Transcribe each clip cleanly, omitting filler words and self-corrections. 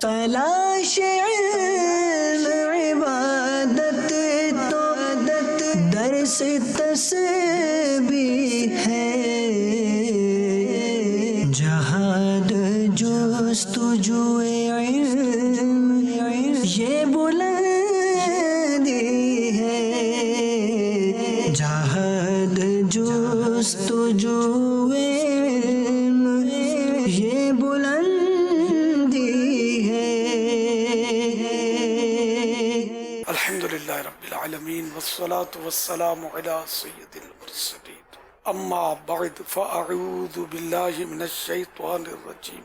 تلاش علم عبادت تو درس تسبیح ہے، جہاد جستجو علم یہ بلندی ہے، جہاد جستجو علم یہ بلندی ہے۔ الحمدللہ رب العالمین والصلاة والسلام علی سید المرسلین، اما بعد فاعوذ باللہ من الشیطان الرجیم،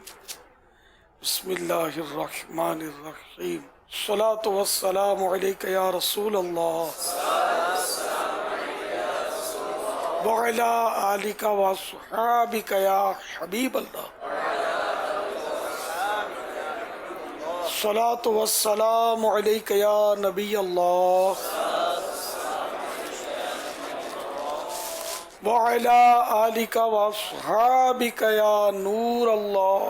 بسم اللہ الرحمن الرحیم، الصلاة والسلام علیک یا رسول اللہ وعلی آلک واصحابک یا حبیب اللہ، الصلاة والسلام علیک یا نبی اللہ وعلی آلک واصحابک یا نور اللہ۔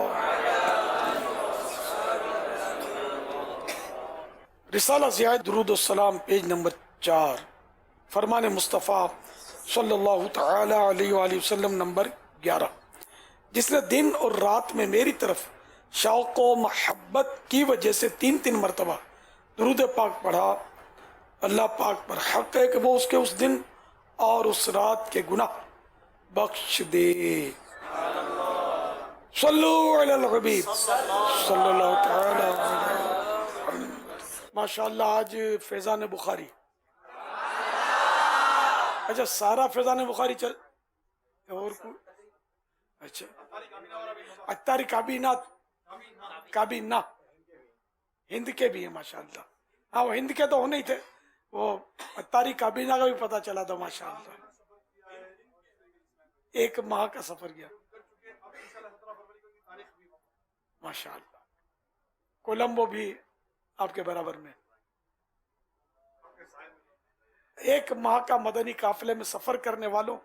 رسالہ ضیاء درود السلام پیج نمبر 4، فرمان مصطفیٰ صلی اللہ تعالی علیہ وآلہ وسلم نمبر 11، جس نے دن اور رات میں میری طرف شوق و محبت کی وجہ سے 3 مرتبہ درود پاک پڑھا، اللہ پاک پر حق ہے کہ وہ اس کے اس دن اور اس رات کے گناہ بخش دے۔ صلو علی الحبیب صلی اللہ تعالی علیہ وسلم۔ ماشاءاللہ آج فیضان بخاری، اچھا سارا فیضان بخاری چل اور کوئی، اچھا اتاری کابینہ ہند کے بھی ہیں ماشاءاللہ، ہاں وہ ہند کے تو ہونے ہی تھے، وہ اتاری کابینہ کا بھی پتہ چلا تھا ماشاءاللہ، 1 ماہ کا سفر گیا ماشاءاللہ۔ کولمبو بھی آپ کے برابر میں 1 ماہ کا مدنی قافلے میں سفر کرنے والوں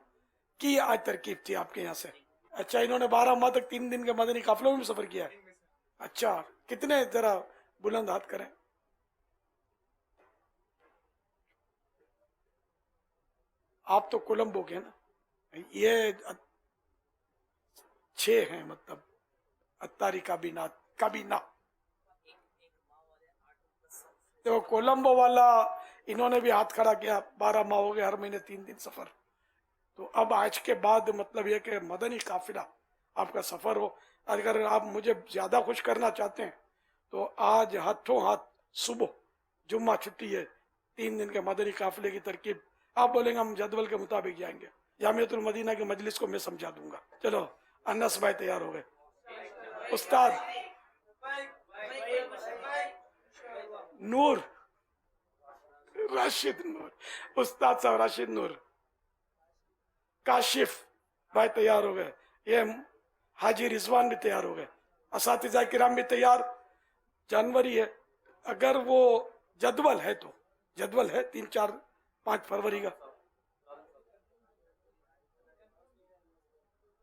کی آج ترکیب تھی آپ کے یہاں سے۔ اچھا انہوں نے 12 ماہ تک 3 دن کے مدنی قافلوں میں سفر کیا ہے، اچھا کتنے، ذرا بلند ہاتھ کریں۔ آپ تو کولمبو کے ہیں نا، یہ 6 ہیں، مطلب اتاری کابینہ تو کولمبو والا انہوں نے بھی ہاتھ کھڑا کیا، 12 ماہ ہو گئے، ہر مہینے 3 دن سفر۔ تو اب آج کے بعد مطلب یہ کہ مدنی قافلہ آپ کا سفر ہو، اگر آپ مجھے زیادہ خوش کرنا چاہتے ہیں تو آج ہاتھوں ہاتھ صبح، جمعہ چھٹی ہے، 3 دن کے مدنی قافلے کی ترکیب آپ بولیں گے ہم جدول کے مطابق جائیں گے، جامعۃ المدینہ کے مجلس کو میں سمجھا دوں گا۔ چلو انس بھائی تیار ہو گئے، استاد نور راشد نور، استاد صاحب راشد نور، کاشف بھائی تیار ہو گئے، یہ حاجی رضوان بھی تیار ہو گئے، اساتذہ کرام بھی تیار۔ جنوری ہے، اگر وہ جدول ہے تو جدول ہے 3 4 5 فروری کا،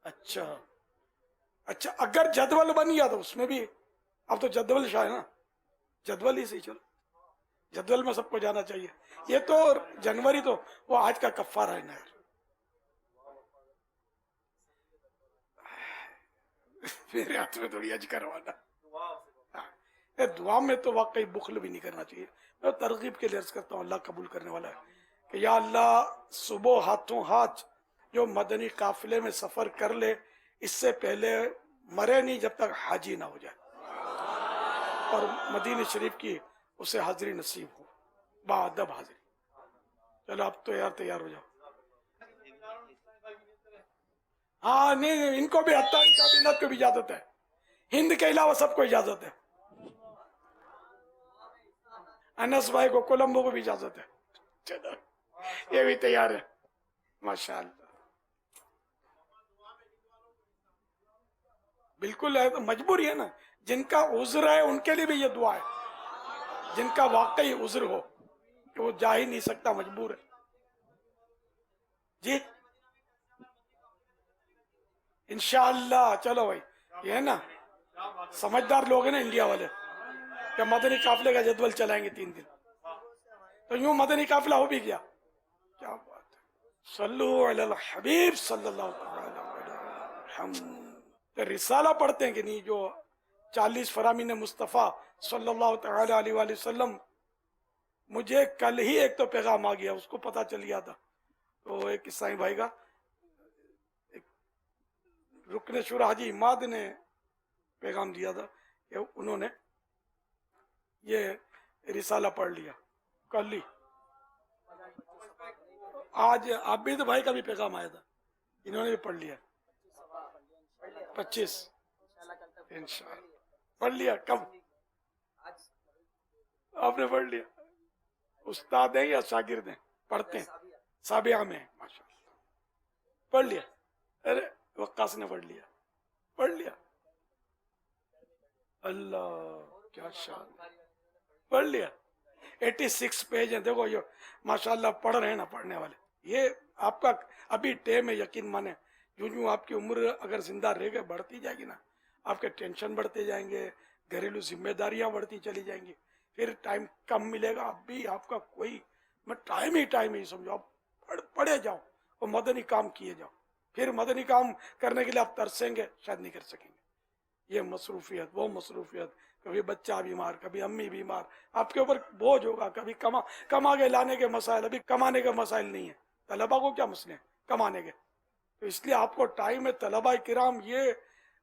اچھا اگر جدول بن گیا تو اس میں بھی، اب تو جدول شاہ ہے نا، جدول ہی صحیح، چلو جدول میں سب کو جانا چاہیے۔ یہ تو جنوری تو وہ آج کا کفارہ ہے نا یار، میرے ہاتھ میں تھوڑی اج کروانا، دعا میں تو واقعی بخل بھی نہیں کرنا چاہیے، میں ترغیب کے لیے عرض کرتا ہوں، اللہ قبول کرنے والا ہے کہ یا اللہ صبح ہاتھوں ہاتھ جو مدنی قافلے میں سفر کر لے، اس سے پہلے مرے نہیں جب تک حاجی نہ ہو جائے، اور مدینہ شریف کی اسے حاضری نصیب ہو، باادب حاضری۔ چلو اب تو یار تیار ہو جاؤ۔ ہاں نہیں ان کو بھی اتاری کابینہ کو بھی اجازت ہے، ہند کے علاوہ سب کو اجازت ہے، انس بھائی کو کولمبو کو بھی اجازت ہے، چلو یہ بھی تیار ہے ماشاءاللہ۔ بالکل ہے، تو مجبوری ہے نا، جن کا عذر ہے ان کے لیے بھی یہ دعا ہے، جن کا واقعی عذر ہو کہ وہ جا ہی نہیں سکتا، مجبور ہے جی انشاءاللہ۔ چلو بھائی، یہ ہے نا سمجھدار لوگ ہیں نا انڈیا والے، کہ مدنی قافلے کا جدول چلائیں گے 3 دن، تو یوں مدنی قافلہ ہو بھی گیا. کیا بات ہے. صلو علی الحبیب صلی اللہ تعالی علیہ وسلم. رسالہ پڑھتے ہیں کہ نہیں، جو 40 فرامین مصطفیٰ صلی اللہ تعالی علیہ وآلہ وسلم. مجھے کل ہی ایک تو پیغام آ گیا، اس کو پتہ چل گیا تھا. تو ایک عیسائی بھائی کا رکن شورا حاجی اماد نے پیغام دیا تھا کہ انہوں نے یہ رسالہ پڑھ لیا کل ہی. آج عابد بھائی کا بھی پیغام آیا تھا، انہوں نے بھی پڑھ لیا 25 انشاءاللہ. پڑھ لیا کب آپ نے پڑھ لیا؟ استاد ہیں یا شاگرد ہیں؟ پڑھتے ہیں سابعہ میں ماشاء اللہ. پڑھ لیا. ارے وقاص نے پڑھ لیا. پڑھ لیا. اللہ کیا شان. پڑھ لیا. 86 پیج ہیں. دیکھو یہ ماشاءاللہ پڑھ رہے ہیں نا پڑھنے والے. یہ آپ کا ابھی ٹائم ہے، یقین مانے جو آپ کی عمر اگر زندہ رہ گئے بڑھتی جائے گی نا، آپ کے ٹینشن بڑھتے جائیں گے، گھریلو ذمہ داریاں بڑھتی چلی جائیں گی، پھر ٹائم کم ملے گا. اب بھی آپ کا کوئی میں ٹائم ہی سمجھو، آپ پڑھے جاؤ اور مدنی کام کیے جاؤ. پھر مدنی کام کرنے کے لیے آپ ترسیں گے، شاید نہیں کر سکیں گے. یہ مصروفیت وہ مصروفیت، کبھی بچہ بیمار، کبھی امی بیمار، آپ کے اوپر بوجھ ہوگا. کبھی کما کے لانے کے مسائل، ابھی کمانے کے مسائل نہیں ہیں. طلبا کو کیا مسئلے ہیں کمانے کے؟ تو اس لیے آپ کو ٹائم ہے. طلباء کرام یہ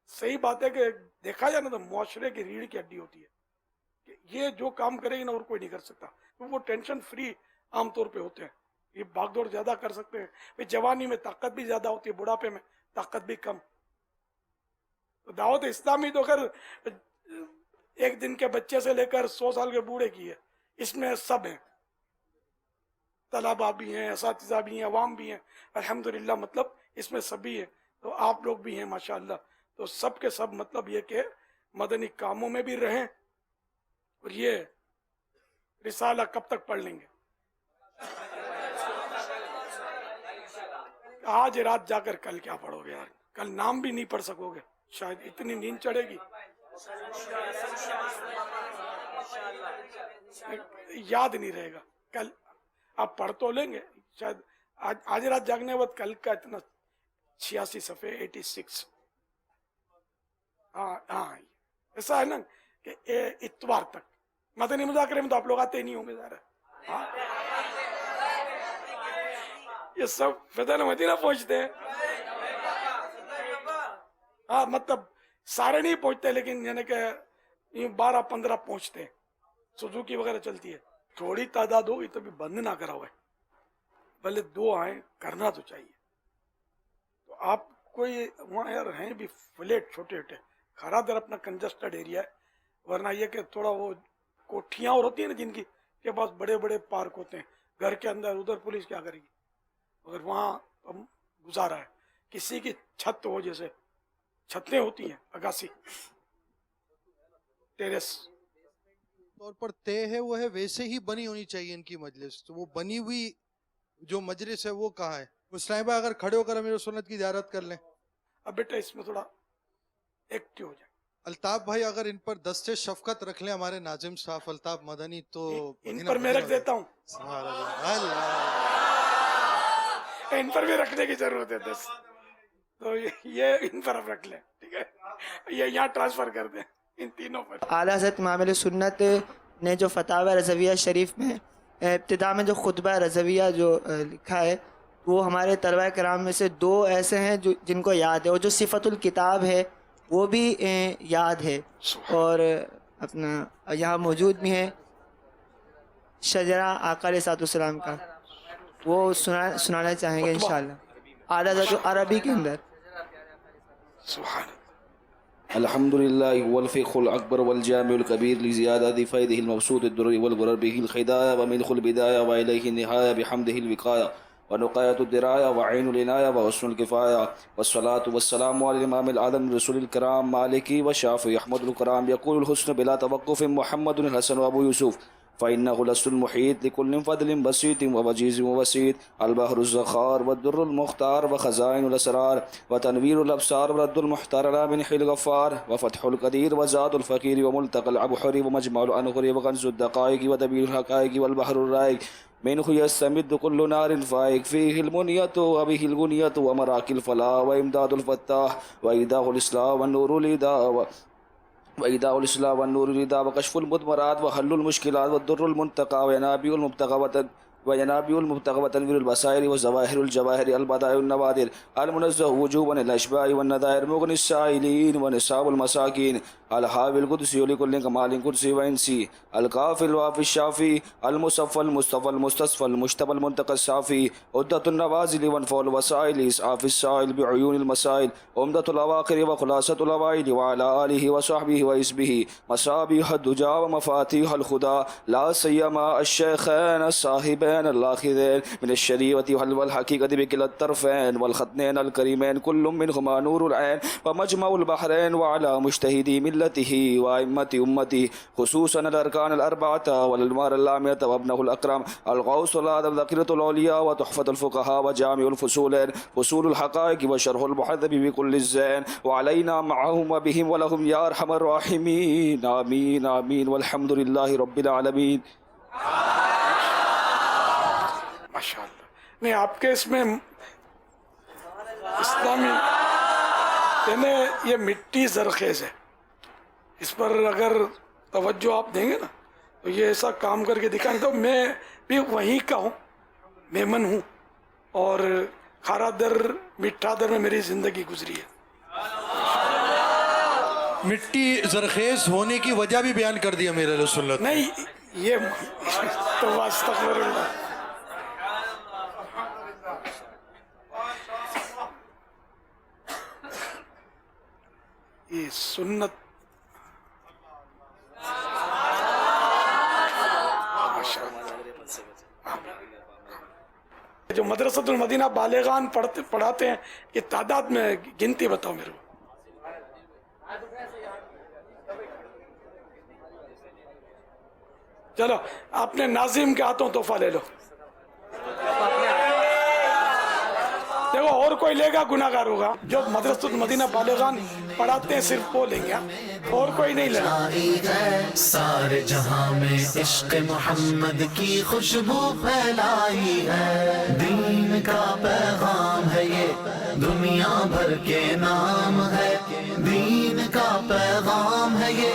صحیح بات ہے کہ دیکھا جائے نا تو معاشرے کی ریڑھ کی ہڈی ہوتی ہے کہ یہ جو کام کرے گی نا اور کوئی نہیں کر سکتا. وہ ٹینشن فری عام طور پہ ہوتے ہیں، یہ بھاگ دوڑ زیادہ کر سکتے ہیں. جوانی میں طاقت بھی زیادہ ہوتی ہے، بڑھاپے میں طاقت بھی کم. دعوت اسلامی تو خیر ایک دن کے بچے سے لے کر 100 سال کے بوڑھے کی ہے. اس میں سب ہیں، طلباء بھی ہیں، اساتذہ بھی ہیں، عوام بھی ہیں. الحمدللہ مطلب اس میں سبھی ہیں. تو آپ لوگ بھی ہیں ماشاءاللہ. تو سب کے سب مطلب یہ کہ مدنی کاموں میں بھی رہیں. اور یہ رسالہ کب تک پڑھ لیں گے؟ آج رات جا کر کل کیا پڑھو گے یار؟ کل نام بھی نہیں پڑھ سکو گے شاید، اتنی نیند چڑھے گی. یاد نہیں رہے گا. کل آپ پڑھ تو لیں گے شاید. آج رات جاگنے وقت کل کا اتنا 86 صفحے 86. ہاں ایسا ہے نا کہ اتوار تک مدنی مذاکرے میں تو آپ لوگ آتے ہی نہیں ہوں گے ذرا. یہ سب فیضان مدینہ پہنچتے ہیں. ہاں مطلب سارے نہیں پہنچتے، لیکن یعنی کہ 12-15 پہنچتے ہیں. سوزوکی وغیرہ چلتی ہے. تھوڑی تعداد ہوگی تو بھی بند نہ کرا ہوا ہے، بھلے 2 آئیں، کرنا تو چاہیے. تو آپ کوئی وہاں یار ہیں بھی فلیٹ چھوٹے چھوٹے، کھارا در اپنا کنجسٹڈ ایریا ہے. ورنہ یہ کہ تھوڑا وہ کوٹھیاں اور ہوتی ہیں نا جن کی کے پاس بڑے بڑے پارک ہوتے ہیں گھر کے اندر، ادھر پولیس کیا کرے گی؟ اگر وہاں ہم گزارا ہے کسی کی چھت ہو، جیسے چھتیں ہوتی ہیں اگاسی ٹیرس طور پر طے ہے وہ ہے، ویسے ہی بنی ہونی چاہیے ان کی مجلس. تو وہ بنی ہوئی جو مجلس ہے وہ کہاں ہے؟ مسلم بھائی اگر کھڑے ہو کر امیر سنت کی زیارت کر لیں. اب بیٹا اس میں تھوڑا ایکٹیو ہو جائے. الطاف بھائی اگر ان پر دستے شفقت رکھ لیں، ہمارے ناظم صاحب الطاف مدنی، تو ان پر میں رکھ دیتا ہوں. سبحان اللہ. ان پر بھی رکھنے کی ضرورت ہے 10، تو یہ ان پر اب رکھ لیں، ٹھیک ہے؟ یہ یہاں ٹرانسفر کر دیں ان تینوں پر. اعلیٰ حضرت امام علیہ سنت نے جو فتاوی رضویہ شریف میں ابتدا میں جو خطبہ رضویہ جو لکھا ہے، وہ ہمارے طلبہ کرام میں سے 2 ایسے ہیں جن کو یاد ہے، اور جو صفت الکتاب ہے وہ بھی یاد ہے. اور اپنا یہاں موجود بھی ہیں شجرہ آقا علیہ السلام کا، وہ سنانا چاہیں گے انشاءاللہ اعلیٰ حضرت عربی کے اندر. سبحان الحمد لله هو الفقه الأكبر والجامع الكبير لزيادة فيضه المبسوط الدرر والغرر به الخدايا ومنخ البداية وإليه النهاية بحمده الوقاية ونقاية الدراية وعين العناية وحسن الكفاية والصلاة والسلام على الإمام العالم رسول الكرام مالكي وشافعي أحمد الكرام يقول الحسن بلا توقف محمد الحسن وأبو يوسف فإنه لست المحيط لكل فضل بسيط ووجيز ووسيط البحر الزخار والدر المختار وخزائن الأسرار وتنوير الأبصار ورد المحتار على منح الغفار وفتح القدير وزاد الفقير وملتقى الأبحر ومجمع الأنهر وغنز الدقائق ودبير الحقائق والبحر الرائق منه يستمد كل نار فائق فيه المنية وبه الغنية ومراكي الفلاح وإمداد الفتاح وإيداء الإسلام والنور الإداء وإيداء الإسلام والنور الرداء وكشف المضمرات وحل المشكلات والضر المنتقى وينابيع المبتغى وتنوير البصائر وزواهر الجواهر البدائع النوادر المنزه وجوبا الأشباع والنذائر مغني السائلين ونصاب المساكين الحاوي القدسي لكل كمال قدسي وإنسي الكافي الوافي الشافي المصفى المصطفى المستصفى المجتبى المنتقى الصافي عدة النوازل وانفع الوسائل إسعاف السائل بعيون المسائل عمدة الأواخر وخلاصة الأوائل وعلى آله وصحبه وحزبه مصابيح الدجى ومفاتيح الخدا لا سيما الشيخين الصاحبين الآخذين من الشريعة والحقيقة بكلا الطرفين والختنين الكريمين كل منهما نور العين ومجمع البحرين وعلى مجتهدي ملته وأئمة أمته خصوصا الأركان الأربعة والأنوار اللامية وابنه الأكرم الغوث الأعظم ذاكرة الأولياء وتحفة الفقهاء وجامع الفصولين فصول الحقائق وشرح المحذب بكل الزين وعلينا معهم وبهم ولهم يا أرحم الراحمين آمين آمين والحمد لله رب العالمين. माशाअल्लाह. नहीं, आपके इसमें इस्लामी यानी ये मिट्टी जरखेज है, इस पर अगर तवज्जो आप देंगे ना तो ये ऐसा काम करके दिखाएंगे. तो मैं भी वहीं का हूँ, मेमन हूँ, और खारा दर मीठा दर में मेरी ज़िंदगी गुजरी है. मिट्टी जरखेज होने की वजह भी बयान कर दिया मेरे रसूलुल्लाह. नहीं, ये तो अस्तगफिरुल्लाह. ये सुन्नत जो मदरसतुल मदीना बालेगान पढ़ाते हैं, ये तादाद में गिनती बताओ मेरे को. चलो, आपने नाजिम के हाथों तोहफा ले लो. देखो, और कोई लेगा गुनाहगार होगा. जो मदरसतुल मदीना बालेगान पढ़ाते हैं सिर्फ वो लेंगे, और कोई नहीं लेगा. सारे जहां में इश्क मोहम्मद की खुशबू फैलाई है. दीन का पैगाम है ये, दुनिया भर के नाम है. दीन का पैगाम है ये,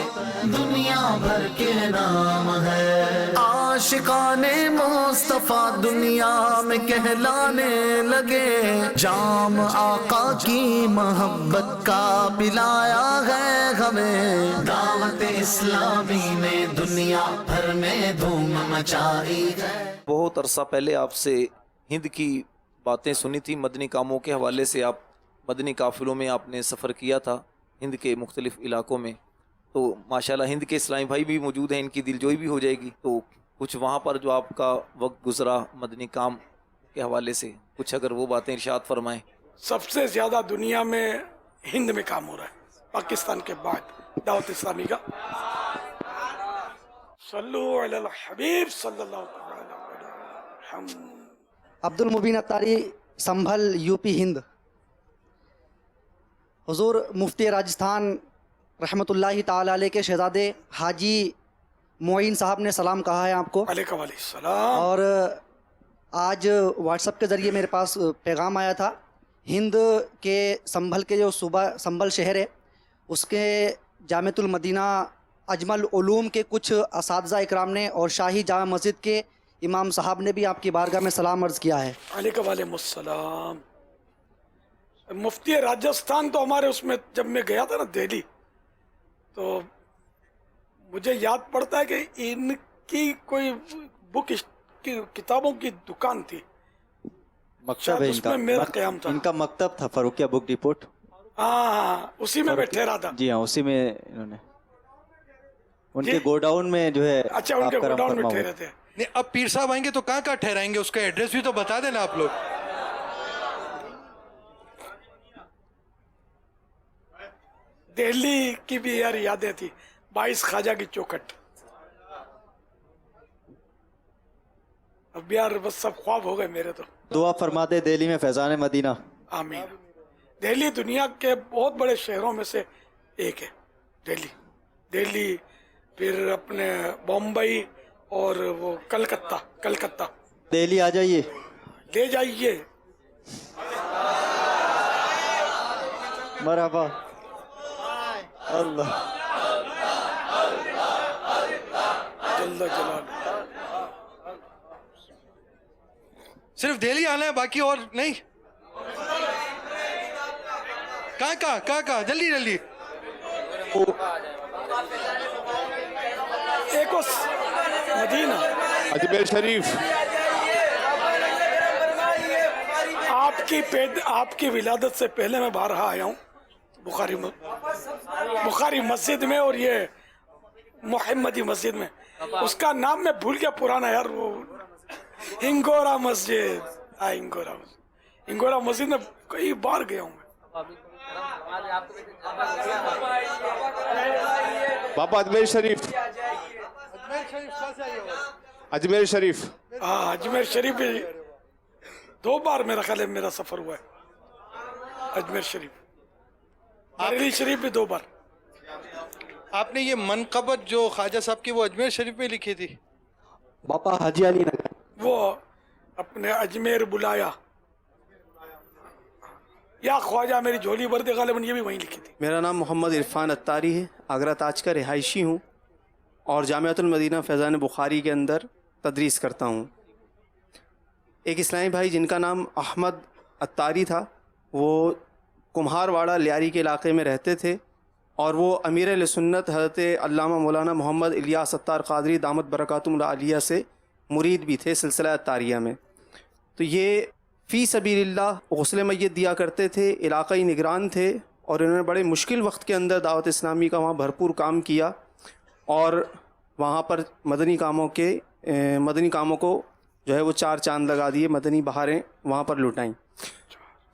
दुनिया भर के नाम है. आशिकाने मुस्तफा दुनिया में कहलाने लगे. जाम आका की मोहब्बत का पिलाया है हमें. दावत इस्लामी ने दुनिया भर में धूम मचाई है. बहुत अरसा पहले आपसे हिंद की बातें सुनी थी. मदनी कामों के हवाले से आप मदनी काफिलों में आपने सफ़र किया था हिंद के मुख्तलिफ़ इलाकों में. तो माशाल्लाह हिंद के इस्लामी भाई भी मौजूद हैं, इनकी दिलजोई भी हो जाएगी. तो कुछ वहाँ पर जो आपका वक्त गुजरा मदनी काम के हवाले से कुछ अगर वो बातें इरशाद फरमाएं. सबसे ज़्यादा दुनिया में हिंद में काम हो रहा है, पाकिस्तान के बाद दावत इस्लामी का. सल्लु अलल हबीब सल्लल्लाहु अलैहि वसल्लम. अब्दुल मुबीन अत्तारी, संभल, यूपी, हिंद. हुजूर मुफ्ती राजस्थान रहमतुल्लाहि ताला अलैह के शहजादे हाजी मोइन साहब ने सलाम कहा है आपको. अलैकुम सलाम. और आज व्हाट्सएप के ज़रिए मेरे पास पैगाम आया था. हिंद के संभल के जो सूबा संभल शहर है उसके जामिअतुल मदीना अजमल उलूम के कुछ असातिज़ा इकराम ने और शाही जामा मस्जिद के इमाम साहब ने भी आपकी बारगाह में सलाम अर्ज़ किया है. अलैकुम सलाम. मुफ्ती राजस्थान तो हमारे उसमें जब मैं गया था ना दिल्ली, तो मुझे याद पड़ता है कि इनकी कोई बुक की किताबों की दुकान थी. मकतब है उसमें मेरा क़याम था. इनका मकतब था फरूकिया बुक डिपोट. हाँ, उसी में बैठे रहा था. जी हाँ, उसी में इन्होंने उनके गोडाउन में जो है. अच्छा, उनके गोडाउन में ठहरे थे. नहीं, अब पीर साहब आएंगे तो कहाँ ठहराएंगे, उसका एड्रेस भी तो बता देना आप लोग. दिल्ली की भी यार यादें थी. 22 ख्वाजा की चौखट. अब यार बस सब ख्वाब हो गए मेरे तो। दुआ फरमा दे दिल्ली में फैज़ान मदीना। आमीन। दिल्ली दुनिया के बहुत बड़े शहरों में से एक है। दिल्ली फिर अपने बम्बई और वो कलकत्ता दिल्ली आ जाइए। ले जाइए। मरहबा। अल्लाह जल्ला जलाल। सिर्फ दिल्ली आना है, बाकी और नहीं? कहाँ जल्दी एक उस मदीना अजमेर शरीफ। आपकी विलादत से पहले मैं बाहर आया हूँ बुखारी मस्जिद में, और ये मोहम्मदी मस्जिद में। उसका नाम मैं भूल गया पुराना यार, वो हिंगोरा मस्जिद। हिंगोरा मस्जिद में कई बार गया हूँ मैं। बाबा अजमेर शरीफ। अजमेर शरीफ। हाँ, अजमेर शरीफ भी 2 बार मेरा ख्याल है मेरा सफर हुआ है। अजमेर शरीफ, बरेली शरीफ भी 2 बार। आपने ये मनक़बत जो ख्वाजा साहब की वो अजमेर शरीफ में लिखी थी? बापा हाजी अली नगर। वो अपने अजमेर बुलाया या ख्वाजा मेरी झोली भर दे गालिबन, ये भी वहीं लिखी थी। मेरा नाम मोहम्मद इरफान अत्तारी है, आगरा ताज का रिहायशी हूँ और जामियातुल मदीना फैज़ान बुखारी के अंदर तदरीस करता हूँ। एक इस्लामी भाई जिनका नाम अहमद अत्तारी था, वो कुम्हारवाड़ा लियारी के इलाके में रहते थे और वो अमीर अहले सुन्नत हज़रत अल्लामा मौलाना मोहम्मद इलियास अत्तार क़ादरी दामत बरकातुहुल आलिया से मुरीद भी थे सिलसिला अत्तारिया में। तो ये फ़ी सबीलिल्लाह गुस्ल मय्यत दिया करते थे, इलाक़ाई निगरान थे और इन्होंने बड़े मुश्किल वक्त के अंदर दावत इस्लामी का वहाँ भरपूर काम किया और वहाँ पर मदनी कामों को जो है वो 4 चांद लगा दिए, मदनी बहारें वहाँ पर लुटाईं।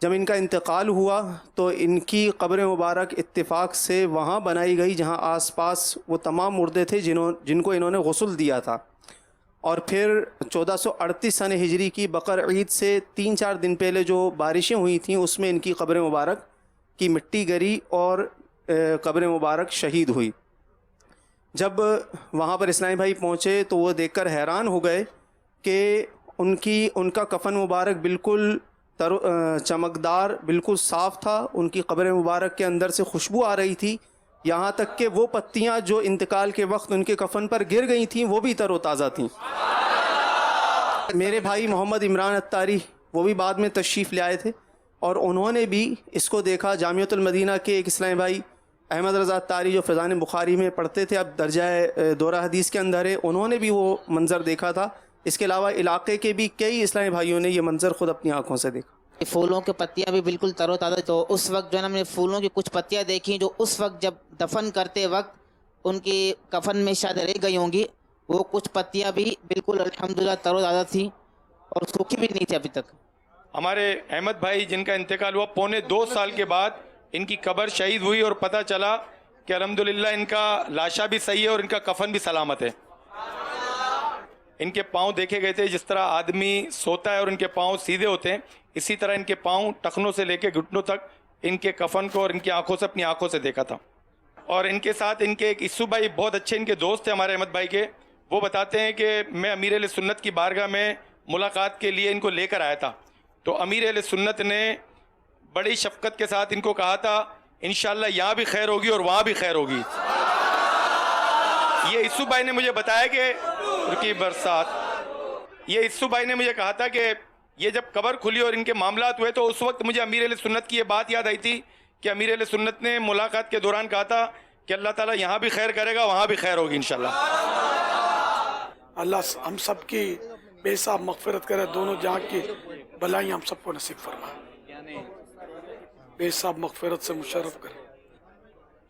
जब इनका इंतकाल हुआ तो इनकी कब्र मुबारक इत्तेफाक से वहाँ बनाई गई जहाँ आसपास वो तमाम मुर्दे थे जिनको इन्होंने गुस्ल दिया था। और फिर 1438 सन हिजरी की बकर ईद से 3-4 दिन पहले जो बारिशें हुई थीं उसमें इनकी कब्र मुबारक की मिट्टी गिरी और कब्र मुबारक शहीद हुई। जब वहाँ पर इस्लामी भाई पहुँचे तो वो देखकर हैरान हो गए कि उनका कफन मुबारक बिल्कुल चमकदार, बिल्कुल साफ़ था। उनकी कब्र मुबारक के अंदर से खुशबू आ रही थी, यहाँ तक कि वो पत्तियाँ जो इंतकाल के वक्त उनके कफन पर गिर गई थीं वो भी तरोताज़ा थीं। मेरे भाई मोहम्मद इमरान अत्तारी वो भी बाद में तशरीफ़ ले आए थे और उन्होंने भी इसको देखा। जामियातुल मदीना के एक इस्लामी भाई अहमद रज़ा अत्तारी जो फैज़ान बुखारी में पढ़ते थे, अब दर्जा दौरा हदीस के अंदर है, उन्होंने भी वो मंज़र देखा था। इसके अलावा इलाके के भी कई इस्लामी भाइयों ने ये मंज़र ख़ुद अपनी आँखों से देखा। फूलों की पत्तियां भी बिल्कुल तरोताज़ा। तो उस वक्त जो है ना हमने फूलों की कुछ पत्तियां देखी जो उस वक्त जब दफन करते वक्त उनकी कफन में शायद रह गई होंगी, वो कुछ पत्तियां भी बिल्कुल अल्हम्दुलिल्लाह तरोताज़ा थी और सूखी भी नहीं थी अभी तक। हमारे अहमद भाई जिनका इंतकाल हुआ पौने 2 साल के बाद इनकी कब्र शहीद हुई और पता चला कि अल्हम्दुलिल्लाह इनका लाशा भी सही है और इनका कफन भी सलामत है। इनके पाँव देखे गए थे, जिस तरह आदमी सोता है और इनके पाँव सीधे होते हैं, इसी तरह इनके पाँव टखनों से लेकर घुटनों तक इनके कफन को और इनकी आंखों से अपनी आंखों से देखा था। और इनके साथ इनके एक इस्सू भाई बहुत अच्छे इनके दोस्त थे हमारे अहमद भाई के, वो बताते हैं कि मैं अमीर अहले सुन्नत की बारगाह में मुलाकात के लिए इनको लेकर आया था, तो अमीर अहले सुन्नत ने बड़ी शफकत के साथ इनको कहा था इंशाअल्लाह यहाँ भी खैर होगी और वहाँ भी खैर होगी। ये इस्सू भाई ने मुझे बताया कि रुकी बरसात, ये इस्सू भाई ने मुझे कहा था कि ये जब कब्र खुली और इनके मामलात हुए तो उस वक्त मुझे अमीर अहले सुन्नत की ये बात याद आई थी कि अमीर अहले सुन्नत ने मुलाकात के दौरान कहा था कि अल्लाह ताला यहाँ भी खैर करेगा वहाँ भी खैर होगी इंशाअल्लाह। अल्लाह हम सब की बेहिसाब मगफिरत करे, दोनों जहाँ की भलाई हम सबको नसीब फरमाए, बेहिसाब मगफिरत से मुशर्रफ करे।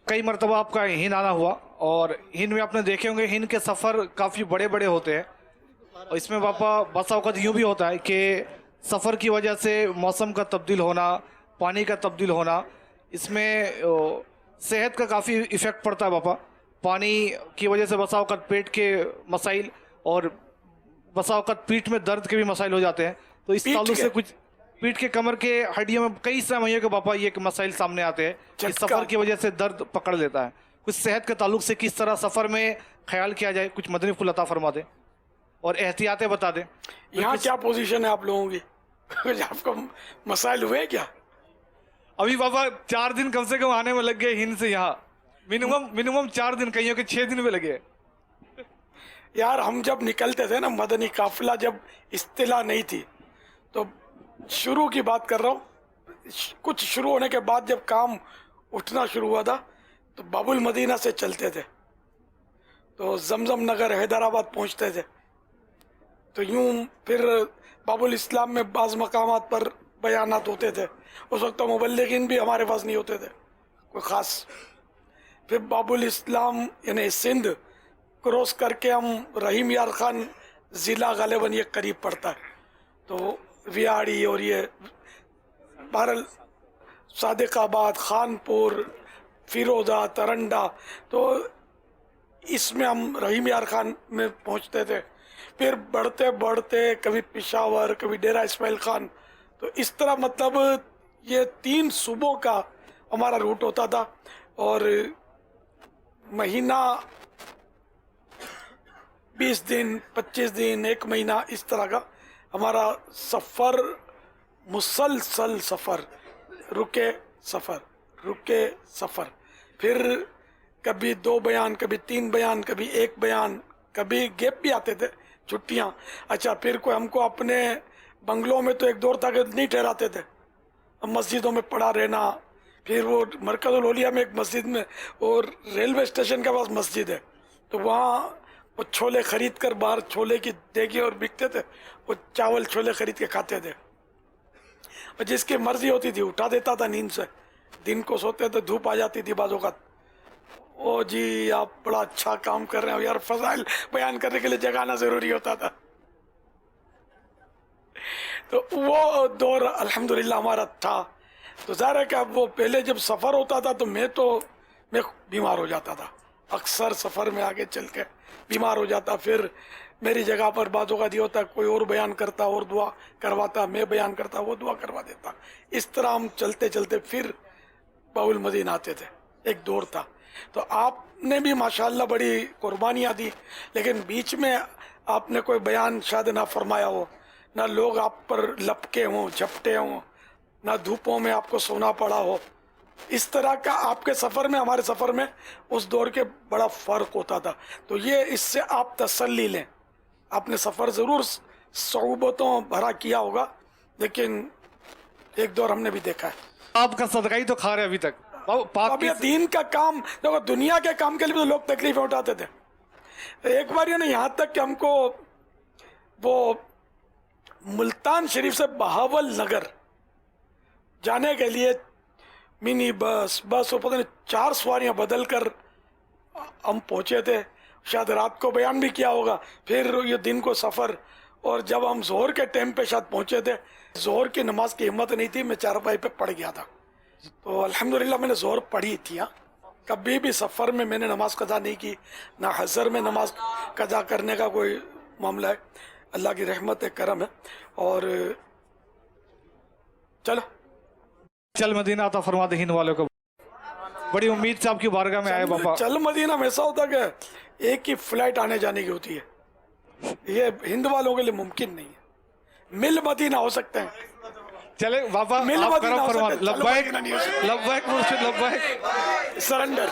कई मरतबा आपका हिंद आना हुआ और हिंद में आपने देखे होंगे हिंद के सफ़र काफ़ी बड़े बड़े होते हैं और इसमें पापा बस औक़ात यूँ भी होता है कि सफ़र की वजह से मौसम का तब्दील होना, पानी का तब्दील होना, इसमें सेहत का काफ़ी इफ़ेक्ट पड़ता है पापा। पानी की वजह से बस औक़ात पेट के मसाइल और बसा औकत पीठ में दर्द के भी मसाइल हो जाते हैं, तो इस ताल्लुक से कुछ पीठ के कमर के हड्डियों में कई समयों के बापा ये मसाइल सामने आते हैं कि सफ़र की वजह से दर्द पकड़ लेता है। कुछ सेहत के ताल्लुक से किस तरह सफ़र में ख्याल किया जाए, कुछ मदनी फूल अता फरमा दें और एहतियातें बता दें। यहाँ क्या पोजीशन है आप लोगों की? आपको मसाइल हुए क्या? अभी बाबा 4 दिन कम से कम आने में लग गए हिंद से यहाँ, मिनिमम 4 दिन, कईयों के 6 दिन में लगे। यार हम जब निकलते थे ना, मदनी काफिला जब इस्तिला नहीं थी, तो शुरू की बात कर रहा हूँ, कुछ शुरू होने के बाद जब काम उठना शुरू हुआ था तो बाबुल मदीना से चलते थे, तो जमजम नगर हैदराबाद पहुँचते थे, तो यूं फिर बाबुल इस्लाम में बाज़ मकामात पर बयानात होते थे। उस वक्त तो मुबल्लिगीन भी हमारे पास नहीं होते थे कोई ख़ास। फिर बाबुल इस्लाम यानी सिंध क्रॉस करके हम रहीम यार खान ज़िला गालिबन ये करीब पड़ता है, तो वियाड़ी और ये बहरल सादिकाबाद, खानपुर, फिरोजा, तरंडा, तो इसमें हम रहीम यार खान में पहुंचते थे। फिर बढ़ते बढ़ते कभी पिशावर, कभी डेरा इस्माइल खान, तो इस तरह मतलब ये 3 सूबों का हमारा रूट होता था। और महीना 20 दिन, 25 दिन, 1 महीना, इस तरह का हमारा सफ़र, मुसलसल सफ़र, रुके सफ़र, रुके सफ़र, फिर कभी 2 बयान, कभी 3 बयान, कभी 1 बयान, कभी गैप भी आते थे, छुट्टियाँ। अच्छा, फिर कोई हमको अपने बंगलों में तो एक दौर था कि नहीं ठहराते थे, मस्जिदों में पड़ा रहना। फिर वो मरकज़ुल औलिया में एक मस्जिद में, और रेलवे स्टेशन के पास मस्जिद है, तो वहाँ वो छोले खरीद कर, बाहर छोले की देगी और बिकते थे, वो चावल छोले खरीद के खाते थे। और जिसकी मर्जी होती थी उठा देता था नींद से, दिन को सोते थे, धूप आ जाती थी बाज़ औक़ात, ओ जी आप बड़ा अच्छा काम कर रहे हो यार, फज़ाइल बयान करने के लिए जगाना ज़रूरी होता था। तो वो दौर अल्हम्दुलिल्लाह हमारा था। तो ज़ाहिर है कि अब वो पहले जब सफ़र होता था तो मैं बीमार हो जाता था, अक्सर सफ़र में आगे चल के बीमार हो जाता। फिर मेरी जगह पर बातों का दिया होता, कोई और बयान करता और दुआ करवाता, मैं बयान करता वो दुआ करवा देता। इस तरह हम चलते चलते फिर बाबुल मदीना आते थे, एक दौर था। तो आपने भी माशाल्लाह बड़ी कुर्बानियाँ दी, लेकिन बीच में आपने कोई बयान शायद ना फरमाया हो, ना लोग आप पर लपके हों, झपटे हों, ना धूपों में आपको सोना पड़ा हो। इस तरह का आपके सफ़र में, हमारे सफ़र में उस दौर के बड़ा फ़र्क होता था। तो ये इससे आप तसल्ली लें, आपने सफ़र ज़रूर सऊबतों भरा किया होगा, लेकिन एक दौर हमने भी देखा है। आपका सदका ही तो खा रहे अभी तक। अब ये दीन का काम देखो, दुनिया के काम के लिए तो लोग तकलीफें उठाते थे। एक बार ये ना, यहाँ तक कि हमको वो मुल्तान शरीफ से बहावल नगर जाने के लिए मिनी बस और पता नहीं 4 सवारियाँ बदल कर हम पहुँचे थे। शायद रात को बयान भी किया होगा, फिर ये दिन को सफ़र। और जब हम जोहर के टाइम पे शायद पहुँचे थे, जोहर की नमाज की हिम्मत नहीं थी, मैं चारपाई पे पड़ गया था। तो अल्हम्दुलिल्लाह मैंने जोहर पढ़ी थी। हाँ, कभी भी सफ़र में मैंने नमाज कज़ा नहीं की, ना हज़र में नमाज कज़ा करने का कोई मामला है। अल्लाह की रहमत है, करम है। और चल मदीना अता फरमा दे हिंद वालों को। बड़ी उम्मीद से आपकी बारगाह में आए बाबा। चल मदीना में ऐसा होता कि एक ही फ्लाइट आने जाने की होती है, ये हिंद वालों के लिए मुमकिन नहीं है। मिल मदीना हो सकते हैं, चले बाबा मिल आप मदीना करम हो फरमा। सकते हैं, लब्बैक चलो मदीना नहीं हो सकते। लब्बैक मुर्शिद, लब्बैक सरेंडर।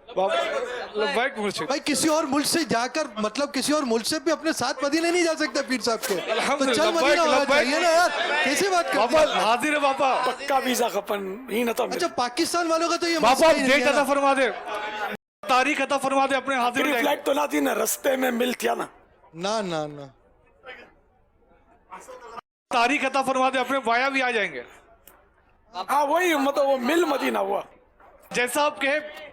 लब्बैक मुर्शिद। भाई किसी और मुल्क से जाकर, मतलब किसी और मुल्क से भी अपने साथ मदीने नहीं जा सकता पीर साहब के, तो चल मदीना होना चाहिए ना यार, कैसे बात करते बाबा हैं? हाजिर है बाबा। पक्का वीजा खपन ही ना था। अच्छा, पाकिस्तान वालों का तो ये बाबा मसला ही नहीं डेट है अता ना। फरमा दे, तारीख अता फरमा दे, अपने हाजिर हो जाएंगे। फ्लाइट तो ना थी ना, रस्ते में मिल थिया ना। ना ना ना, तारीख अता फरमा दे, अपने वाया भी आ जाएंगे। हाँ वही, मतलब वो मिल मदीना हुआ जैसा आप कहे।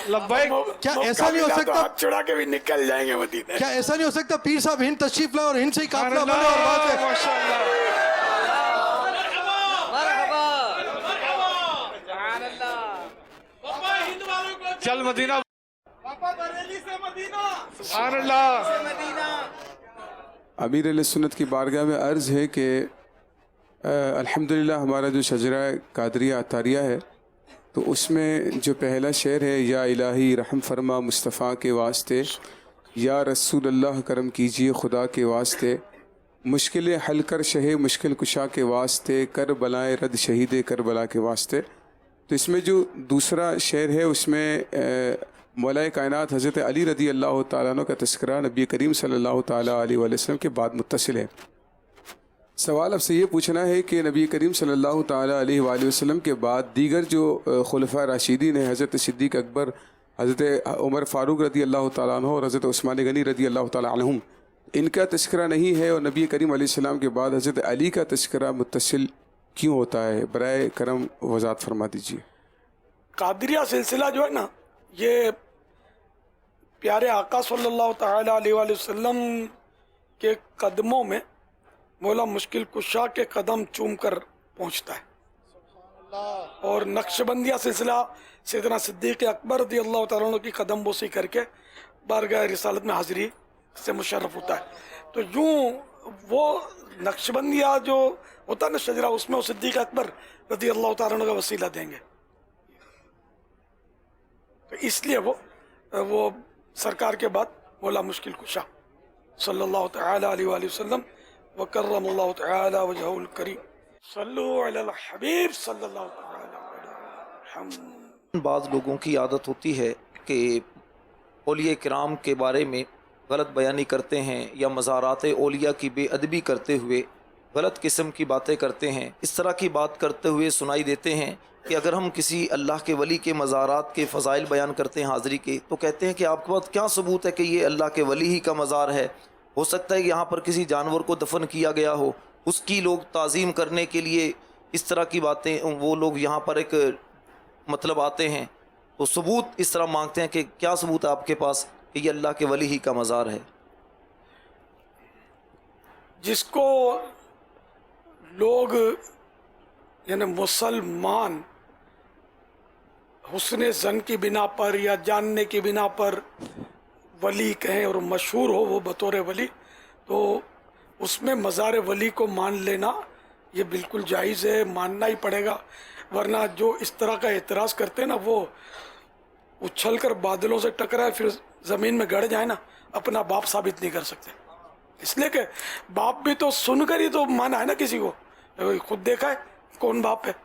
लब्बैक। क्या ऐसा नहीं हो सकता? हाथ छुड़ा के भी निकल जाएंगे मदीना। क्या ऐसा नहीं हो सकता पीर साहब हिंद तशरीफ लाए और हिंद से ही काफिला बने और वहां से माशाअल्लाह। चल मदीना सुभान अल्लाह। अमीर अहले सुन्नत की बारगाह में अर्ज़ है कि अल्हम्दुलिल्लाह हमारा जो शजरा कादरिया अतारिया है तो उसमें जो पहला शेर है, या इलाही रहम फरमा मुस्तफ़ा के वास्ते, या रसूल अल्लाह करम कीजिए खुदा के वास्ते, मुश्किलें हल कर शहे मुश्किल कुशा के वास्ते, कर बलाए रद शहीद करबला के वास्ते। तो इसमें जो दूसरा शेर है उसमें मौलाए कायनात हज़रत अली रदी अल्लाह ताला अन्हु का तज़किरा नबी करीम सल्लल्लाहु ताला अलैहि वसल्लम के बाद मुत्तसिल है। सवाल अब से ये पूछना है कि नबी करीम सल्लल्लाहु ताला अलैहि वसल्लम के बाद दीगर जो खुलफा राशिदीन हैं, हज़रत सिद्दीक़ अकबर, हज़रत उमर फ़ारूक रदी अल्लाह ताला अन्हु और हज़रत उस्मान गनी रदी अल्लाह ताला अन्हुम, इनका तज़किरा नहीं है और नबी करीम अलैहिस्सलाम के बाद हज़रत अली का तज़किरा मुत्तसिल क्यों होता है? बराए करम वज़ाहत फरमा दीजिए। कादरिया सिलसिला जो है ना, ये प्यारे आका सल्लल्लाहु ताला अलैहि वसल्लम के कदमों में मौला मुश्किल कुशा के कदम चूम कर पहुँचता है। और नक्शबंदिया सिलसिला सैयदना सिद्दीक़ अकबर रज़ी अल्लाह तआला अन्हु की कदम बोसी करके बारगाह रिसालत में हाज़िरी से मुशर्रफ होता है। तो यूँ वो नक्शबंदिया जो होता है ना शजरा, उसमें वो सिद्दीक़ अकबर रज़ी अल्लाह तआला अन्हु का वसीला देंगे। तो इसलिए वो सरकार के बाद मौला मुश्किल कुशा सल्लल्लाहु तआला अलैहि वसल्लम व करमल्लाहु तआला वजहुल करीम सल्लु अलल हबीब सल्लल्लाहु तआला अलैहि वसल्लम। बाज़ लोगों की आदत होती है कि औलिया किराम के बारे में गलत बयानी करते हैं या मज़ारात औलिया की बेअदबी करते हुए गलत किस्म की बातें करते हैं। इस तरह की बात करते हुए सुनाई देते हैं कि अगर हम किसी अल्लाह के वली के मज़ारात के फ़ज़ाइल बयान करते हैं हाज़िरी के, तो कहते हैं कि आपके पास क्या सबूत है कि ये अल्लाह के वली ही का मज़ार है? हो सकता है कि यहाँ पर किसी जानवर को दफन किया गया हो, उसकी लोग ताज़ीम करने के लिए इस तरह की बातें, वो लोग यहाँ पर एक मतलब आते हैं तो सबूत इस तरह मांगते हैं कि क्या सबूत है आपके पास कि ये अल्लाह के वली ही का मज़ार है? जिसको लोग यानी मुसलमान हुस्न ज़न की बिना पर या जानने की बिना पर वली कहें और मशहूर हो वो बतौर वली, तो उसमें मज़ार वली को मान लेना ये बिल्कुल जायज़ है, मानना ही पड़ेगा। वरना जो इस तरह का एतराज़ करते हैं ना, वो उछल कर बादलों से टकराए फिर ज़मीन में गड़ जाए ना, अपना बाप साबित नहीं कर सकते। इसलिए कि बाप भी तो सुनकर ही तो माना है ना किसी को, खुद देखा है कौन बाप है।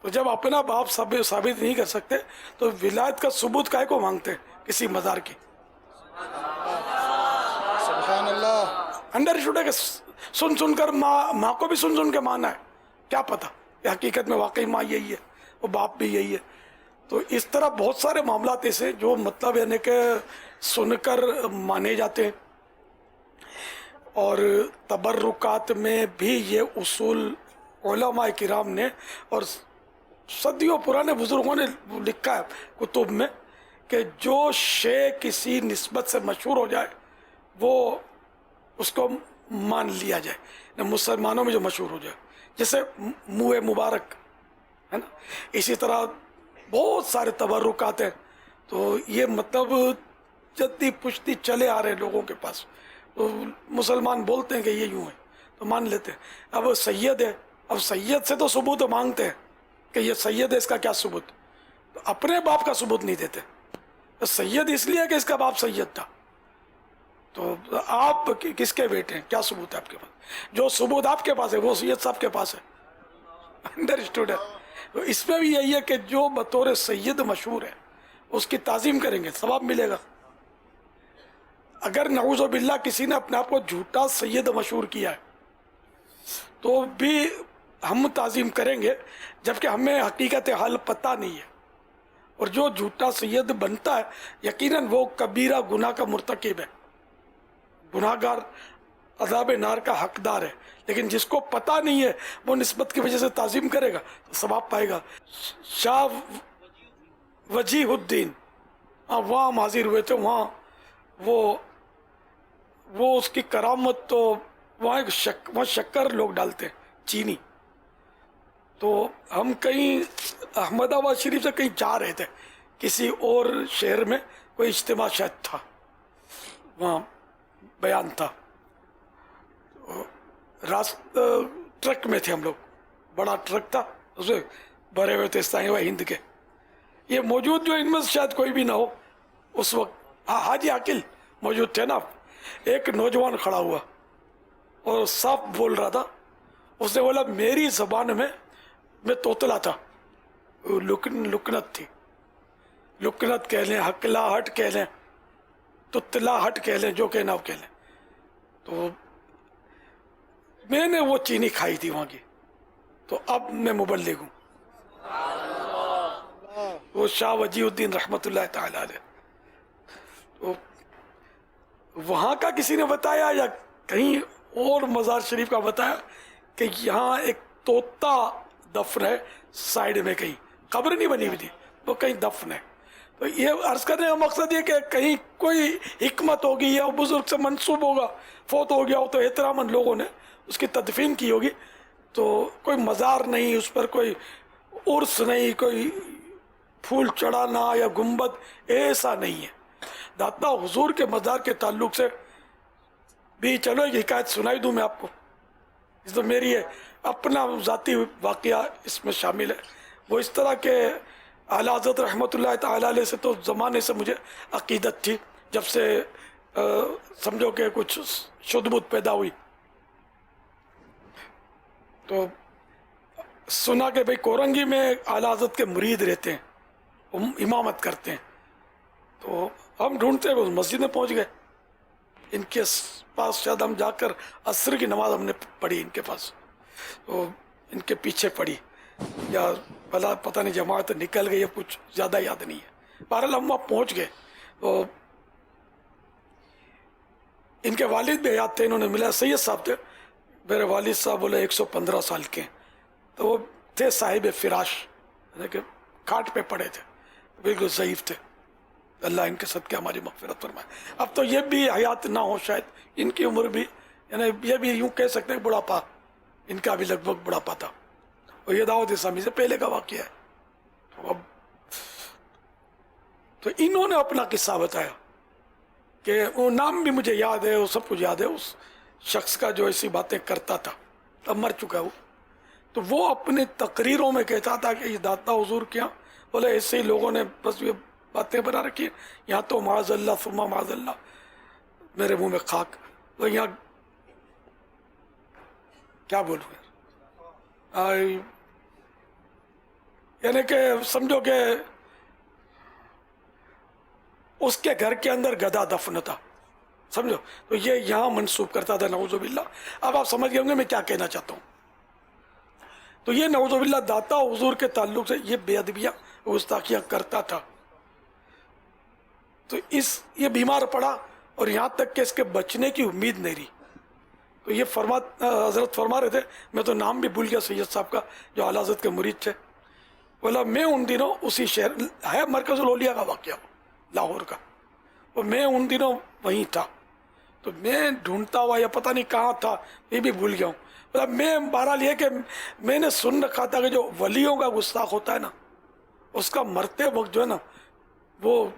तो जब अपना बाप साबित नहीं कर सकते तो विलायत का सबूत काहे को मांगते हैं किसी मज़ार की? सुभान अल्लाह। अंडरस्टूड है कि सुन कर माँ को भी सुन के माना है, क्या पता कि हकीकत में वाकई माँ यही है और बाप भी यही है। तो इस तरह बहुत सारे मामलात ऐसे जो मतलब यानी कि सुनकर माने जाते हैं। और तबर्रुकात में भी ये उसूल उलमा किराम ने और सदियों पुराने बुजुर्गों ने लिखा है कुतुब में कि जो शे किसी निस्बत से मशहूर हो जाए वो उसको मान लिया जाए, मुसलमानों में जो मशहूर हो जाए, जैसे मुँह मुबारक है ना, इसी तरह बहुत सारे तबर्रुकात हैं। तो ये मतलब जद्दी पुश्ती चले आ रहे लोगों के पास, तो मुसलमान बोलते हैं कि ये यूँ है तो मान लेते हैं। अब सैयद है, अब सैयद से तो सबूत मांगते हैं कि ये सैयद है, इसका क्या सबूत? तो अपने बाप का सबूत नहीं देते। तो सैयद इसलिए है कि इसका बाप सैयद था, तो आप किसके बेटे हैं, क्या सबूत है आपके पास? जो सबूत आपके पास है वो सैयद साहब के पास है। अंडरस्टूड है? तो इसमें भी यही है कि जो बतौर सैयद मशहूर है उसकी ताज़ीम करेंगे, सवाब मिलेगा। अगर नऊज़ बिल्लाह किसी ने अपने आप को झूठा सैयद मशहूर किया है तो भी हम ताज़ीम करेंगे, जबकि हमें हकीकत हाल पता नहीं है। और जो झूठा सैयद बनता है यकीनन वो कबीरा गुनाह का मुर्तकिब है, गुनाहगार, अज़ाब नार का हकदार है। लेकिन जिसको पता नहीं है वो निस्बत की वजह से ताज़ीम करेगा तो सवाब पाएगा। शाह वजीहुद्दीन वहाँ हम हाजिर हुए थे, वहाँ वो उसकी करामत, तो वहाँ वहाँ शक्कर लोग डालते हैं, चीनी। तो हम कहीं अहमदाबाद शरीफ से कहीं जा रहे थे किसी और शहर में, कोई इज्तिमा शायद था, वहाँ बयान था। ट्रक में थे हम लोग, बड़ा ट्रक था, उसमें भरे हुए थे इस्लामी भाई हिंद के। ये मौजूद जो इनमें से शायद कोई भी ना हो उस वक्त, हाँ हाजी आकिल मौजूद थे ना। एक नौजवान खड़ा हुआ और साफ बोल रहा था, उसने बोला मेरी जबान में मैं तोतला था, लुकनत थी, लुकनत कह लें, हकलाहट कह लें, तुतलाहट कह लें, जो कहना वो कह लें। तो मैंने वो चीनी खाई थी वहाँ की, तो अब मैं मुबल्लिग हूँ। वो शाह वजीउद्दीन रहमतुल्लाह ताला अलैह, तो वहाँ का किसी ने बताया या कहीं और मज़ार शरीफ का बताया कि यहाँ एक तोता दफन है साइड में, कहीं कब्र नहीं बनी हुई थी, वो कहीं दफन है। तो ये अर्ज करने का मकसद ये कि कहीं कोई हिकमत होगी या बुजुर्ग से मंसूब होगा, फौत हो गया हो तो एहतरामन लोगों ने उसकी तदफीन की होगी, तो कोई मज़ार नहीं, उस पर कोई उर्स नहीं, कोई फूल चढ़ाना या गुंबद, ऐसा नहीं है। दाता हुजूर के मज़ार के ताल्लुक से भी चलो एक हिकायत सुनाई दूँ मैं आपको। इस तो मेरी है अपना ज़ाती वाक़या इसमें शामिल है। वो इस तरह के आला हज़रत रहमतुल्लाह ताला अलैह से तो ज़माने से मुझे अक़ीदत थी, जब से समझो कि कुछ शुद्ध बुद्ध पैदा हुई। तो सुना कि भाई कोरंगी में आला हज़रत के मुरीद रहते हैं, वो इमामत करते हैं। तो हम ढूंढते हुए उस मस्जिद में पहुंच गए, इनके पास शायद हम जाकर असर की नमाज हमने पढ़ी इनके पास, तो इनके पीछे पढ़ी या भला पता नहीं जमात निकल गई है, कुछ ज़्यादा याद नहीं है। बहरहाल हम वहाँ पहुँच गए तो इनके वालिद भी याद थे, इन्होंने मिला, सैयद साहब थे। मेरे वालिद साहब बोले 115 साल के, तो वो थे साहिब फिराश, यानी खाट पे पड़े थे, बिल्कुल ज़ईफ़ थे। अल्लाह इनके सदके हमारी मग़फ़िरत फरमाए। अब तो ये भी हयात ना हो शायद, इनकी उम्र भी, यानी ये भी यूँ कह सकते हैं बुढ़ापा, इनका भी लगभग बुढ़ापा था। और ये दावत इस्लामी से पहले का वाक़या है। तो अब तो इन्होंने अपना किस्सा बताया कि वो नाम भी मुझे याद है, वो सब कुछ याद है उस शख्स का जो ऐसी बातें करता था, अब मर चुका है वो। तो वो अपने तकरीरों में कहता था कि ये दाता हुजूर क्या, बोले ऐसे ही लोगों ने बस ये बातें बना रखी है, यहाँ तो माज़ल्ला सुम्मा माज़ल्ला, मेरे मुंह में खाक। तो यहाँ क्या बोलूँ यानी कि समझो कि उसके घर के अंदर गधा दफन था, समझो। तो ये यहाँ मंसूब करता था, नऊज़ुबिल्लाह। अब आप समझ गए होंगे मैं क्या कहना चाहता हूँ। तो ये नऊज़ुबिल्लाह दाता हुजूर के ताल्लुक से ये बेअदबियाँ गुस्ताखियाँ करता था। तो ये बीमार पड़ा और यहाँ तक कि इसके बचने की उम्मीद नहीं रही। तो ये हज़रत फरमा रहे थे, मैं तो नाम भी भूल गया सैयद साहब का जो आला हज़रत के मुरीद थे। बोला मैं उन दिनों उसी शहर है, मरकज़ुल औलिया का वाक़या लाहौर का, और मैं उन दिनों वहीं था। तो मैं ढूंढता हुआ या पता नहीं कहाँ था, ये भी भूल गया हूँ। मतलब मैं बहरहाल ये कि मैंने सुन रखा था कि जो वलियों का गुस्ताख होता है ना, उसका मरते वक्त जो है ना, वो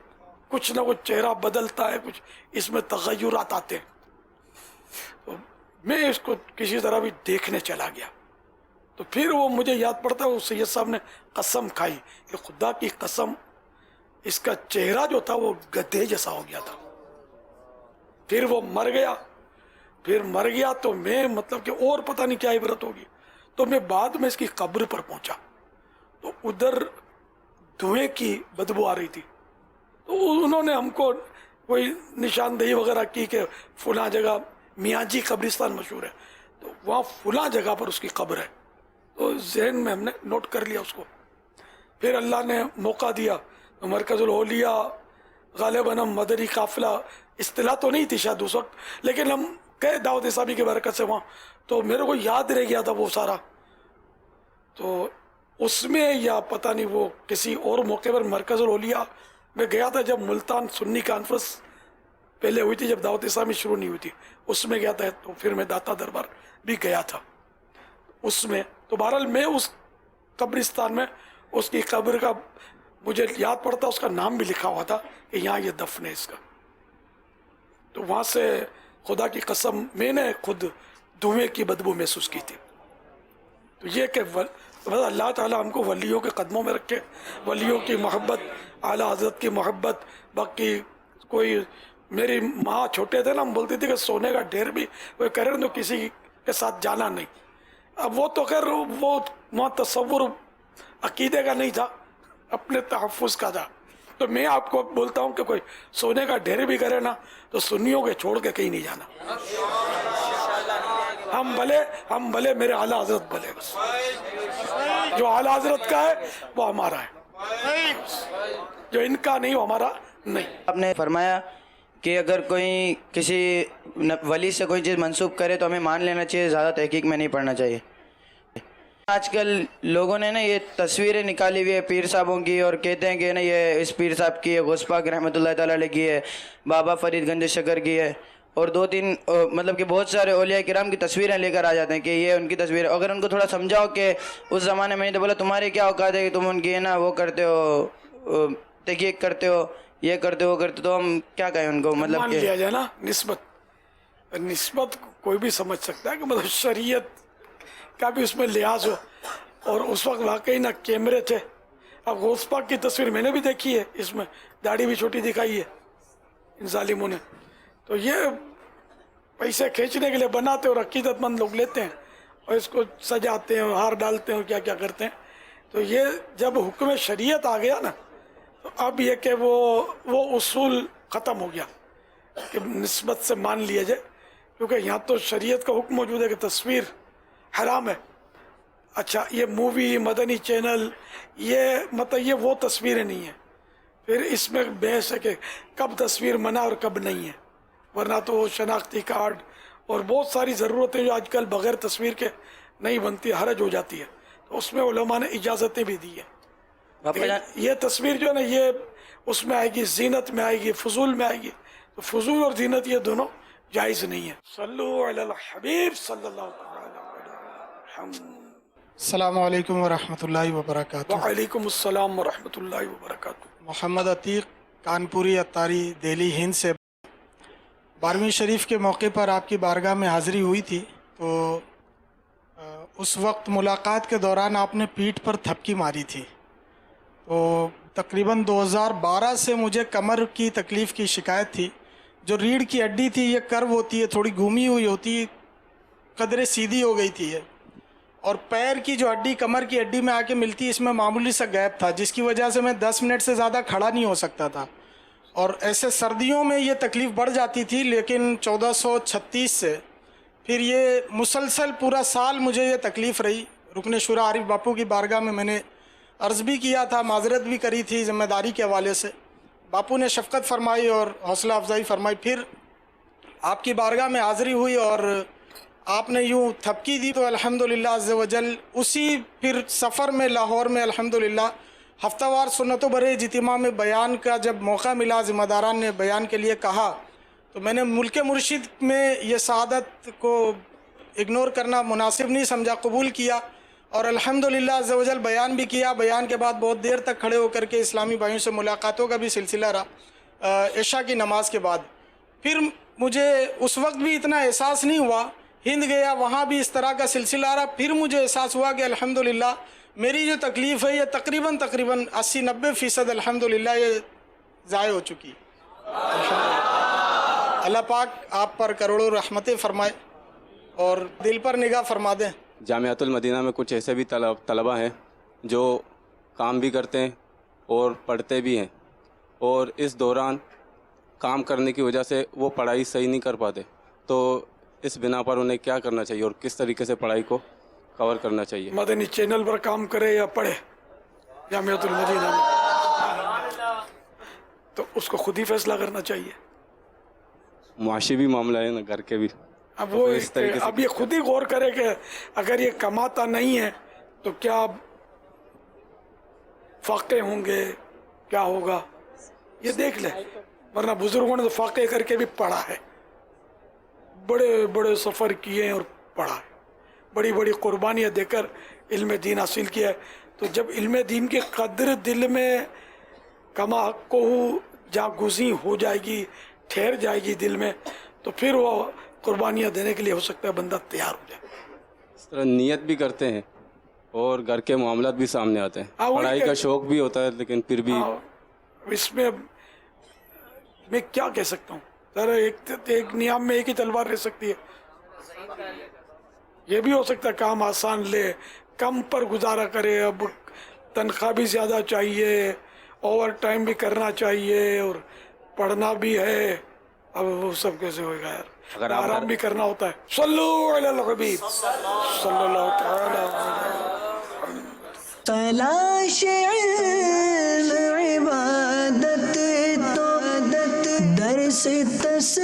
कुछ ना कुछ चेहरा बदलता है, कुछ इसमें तग़य्युरात आते हैं। तो मैं इसको किसी तरह भी देखने चला गया। तो फिर वो मुझे याद पड़ता है, वो सैयद साहब ने कसम खाई कि खुदा की कसम, इसका चेहरा जो था वो गधे जैसा हो गया था। फिर वो मर गया तो मैं मतलब कि और पता नहीं क्या इबरत होगी। तो मैं बाद में इसकी कब्र पर पहुंचा, तो उधर धुएं की बदबू आ रही थी। तो उन्होंने हमको कोई निशानदेही वगैरह की कि फुला जगह मियाँ जी कब्रिस्तान मशहूर है, तो वहाँ फुला जगह पर उसकी कब्र है। तो जहन में हमने नोट कर लिया उसको। फिर अल्लाह ने मौका दिया, तो मरकज़ुल औलिया गालिबन हम मदरी काफ़िला, इस्तिलाह तो नहीं थी शायद उस वक्त, लेकिन हम गए दावत इस्लामी की बरकत से वहाँ। तो मेरे को याद रह गया था वो सारा। तो उसमें या पता नहीं वो किसी और मौके पर मरकज़ुल औलिया में गया था, जब मुल्तान सुन्नी कॉन्फ्रेंस पहले हुई थी, जब दावत इस्लामी शुरू नहीं हुई थी, उसमें गया था। तो फिर मैं दाता दरबार भी गया था उसमें। तो बहरहाल मैं उस कब्रिस्तान में उसकी कब्र का मुझे याद पड़ता उसका नाम भी लिखा हुआ था कि यहाँ ये दफन है इसका। तो वहाँ से खुदा की कसम मैंने खुद धुएं की बदबू महसूस की थी। तो ये कि बस अल्लाह ताला हमको वलियों के कदमों में रखे, वलियों की मोहब्बत, आला हज़रत की मोहब्बत। बाकी कोई मेरी माँ छोटे थे ना, हम बोलती थी कि सोने का ढेर भी कोई करे तो किसी के साथ जाना नहीं। अब वो तो खैर वो वहाँ तसव्वुर अकीदे का नहीं था, अपने तहफ़्फ़ुज़ का था। तो मैं आपको बोलता हूँ कि कोई सोने का ढेर भी करे ना तो सुन्नियों के छोड़ के कहीं नहीं जाना। हम भले मेरे आला हज़रत भले, बस जो आला हज़रत का है वो हमारा है, जो इनका नहीं वो हमारा नहीं। आपने फरमाया कि अगर कोई किसी वली से कोई चीज़ मंसूब करे तो हमें मान लेना चाहिए, ज़्यादा तहकीक में नहीं पढ़ना चाहिए। आजकल लोगों ने ना ये तस्वीरें निकाली हुई है पीर साहबों की और कहते हैं कि ना ये इस पीर साहब की है, गौस पाक रहमतुल्लाह ताला अलैह की है, बाबा फरीदगंज शकर की है, और 2-3 मतलब कि बहुत सारे औलिया किराम की तस्वीरें लेकर आ जाते हैं कि ये उनकी तस्वीर है। अगर उनको थोड़ा समझाओ कि उस ज़माने में तो बोला तुम्हारे क्या औकात है कि तुम उनकी है ना वो करते हो, तहकीक करते हो, ये करते हो, वो करते, तो हम क्या कहें उनको? मतलब मान लिया जाए ना, निस्बत कोई भी समझ सकता है कि मतलब शरीयत का भी उसमें लिहाज हो। और उस वक्त वाकई ना कैमरे थे। अब गौस पाक की तस्वीर मैंने भी देखी है, इसमें दाढ़ी भी छोटी दिखाई है इन जालिमों ने। तो ये पैसे खींचने के लिए बनाते और अकीदतमंद लोग लेते हैं और इसको सजाते हैं, हार डालते हैं, क्या क्या करते हैं। तो ये जब हुक्म शरीयत आ गया ना तो अब ये कि वो उसूल ख़त्म हो गया कि निस्बत से मान लिया जाए, क्योंकि यहाँ तो शरीयत का हुक्म मौजूद है कि तस्वीर हराम है। अच्छा, ये मूवी मदनी चैनल ये मतलब ये वो तस्वीरें नहीं है। फिर इसमें बहस है कि कब तस्वीर मना और कब नहीं है, वरना तो शनाख्ती कार्ड और बहुत सारी ज़रूरतें जो आजकल बग़ैर तस्वीर के नहीं बनती, हरज हो जाती है, तो उसमें उलमा ने इजाज़तें भी दी है। ये तस्वीर जो है ना ये उसमें आएगी, ज़ीनत में आएगी, फजूल में आएगी। तो फजूल और ज़ीनत ये दोनों जायज़ नहीं है। सल्लु अलल हबीब सल्लल्लाहु अलैहि वसल्लम। अस्सलामु अलैकुम वरहमतुल्लाहि वबरकातुहू। वालेकुम अस्सलाम वरहमतुल्लाहि वबरकातुहू। मोहम्मद अतीक कानपुरी अत्तारी दिल्ली हिंद से 12वीं शरीफ के मौके पर आपकी बारगाह में हाज़िरी हुई थी। तो उस वक्त मुलाकात के दौरान आपने पीठ पर थपकी मारी थी। तो तकरीबन 2012 से मुझे कमर की तकलीफ़ की शिकायत थी। जो रीढ़ की हड्डी थी ये कर्व होती है, थोड़ी घूमी हुई होती है, कदरे सीधी हो गई थी ये, और पैर की जो हड्डी कमर की हड्डी में आके मिलती है इसमें मामूली सा गैप था, जिसकी वजह से मैं 10 मिनट से ज़्यादा खड़ा नहीं हो सकता था। और ऐसे सर्दियों में ये तकलीफ़ बढ़ जाती थी, लेकिन 1436 से फिर ये मुसलसल पूरा साल मुझे ये तकलीफ़ रही। रुकन शुरा आरिफ बापू की बारगाह में मैंने अर्ज़ भी किया था, माजरत भी करी थी ज़िम्मेदारी के हवाले से। बापू ने शफ़क़त फरमाई और हौसला अफजाई फरमाई। फिर आपकी बारगाह में हाज़िरी हुई और आपने यूँ थपकी दी तो अल्हम्दुलिल्लाह अज़्ज़ व जल उसी फिर सफ़र में लाहौर में अल्हम्दुलिल्लाह हफ्तावार सुन्नतों बरे इज्तिमा में बयान का जब मौका मिला, ज़िम्मेदारान ने बयान के लिए कहा, तो मैंने मुल्क मुर्शिद में ये सआदत को इग्नोर करना मुनासिब नहीं समझा, कबूल किया और अल्हम्दुलिल्लाह अज़्ज़ व जल बयान भी किया। बयान के बाद बहुत देर तक खड़े होकर के इस्लामी भाइयों से मुलाकातों का भी सिलसिला रहा इशा की नमाज के बाद। फिर मुझे उस वक्त भी इतना एहसास नहीं हुआ, हिंद गया वहाँ भी इस तरह का सिलसिला रहा। फिर मुझे एहसास हुआ कि अल्हम्दुलिल्लाह मेरी जो तकलीफ़ है ये तकरीबन 80-90% अल्हम्दुलिल्लाह ये ज़ाय हो चुकी। अल्लाह पाक आप पर करोड़ों रहमतें फरमाए और दिल पर निगाह फरमा दें। जामियातुल मदीना में कुछ ऐसे भी तलबा हैं जो काम भी करते हैं और पढ़ते भी हैं, और इस दौरान काम करने की वजह से वो पढ़ाई सही नहीं कर पाते। तो इस बिना पर उन्हें क्या करना चाहिए और किस तरीके से पढ़ाई को कवर करना चाहिए? मदनी चैनल पर काम करे या पढ़े जामियातुल मदीना में, तो उसको खुद ही फैसला करना चाहिए। मुआशी भी मामला है ना, घर के भी। अब वो इस तरीके से अब ये खुद ही गौर करे कि अगर ये कमाता नहीं है तो क्या फाके होंगे, क्या होगा, ये देख ले। वरना बुजुर्गों ने तो फाके करके भी पढ़ा है, बड़े बड़े सफ़र किए हैं और पढ़ा है, बड़ी बड़ी कुर्बानियाँ देकर इल्म दीन हासिल किया है। तो जब इल्म दीन की कदर दिल में कमा को जहाँ गुज़ी हो जाएगी, ठहर जाएगी दिल में, तो फिर वो कुर्बानियाँ देने के लिए हो सकता है बंदा तैयार हो जाए। इस तरह नियत भी करते हैं और घर के मामलात भी सामने आते हैं। वही पढ़ाई का शौक भी होता है, लेकिन फिर भी इसमें मैं क्या कह सकता हूँ सर, एक नियम में एक ही तलवार रह सकती है। ये भी हो सकता है काम आसान ले, कम पर गुजारा करे, अब तनख्वाह भी ज़्यादा चाहिए, ओवर टाइम भी करना चाहिए और पढ़ना भी है, अब वो सब कैसे होएगा यार, अगर आप आराम भी करना होता है। सल्लु अलल हबीब सल्लल्लाहु तआला तलाश इल्म इबादत तो दर्स तस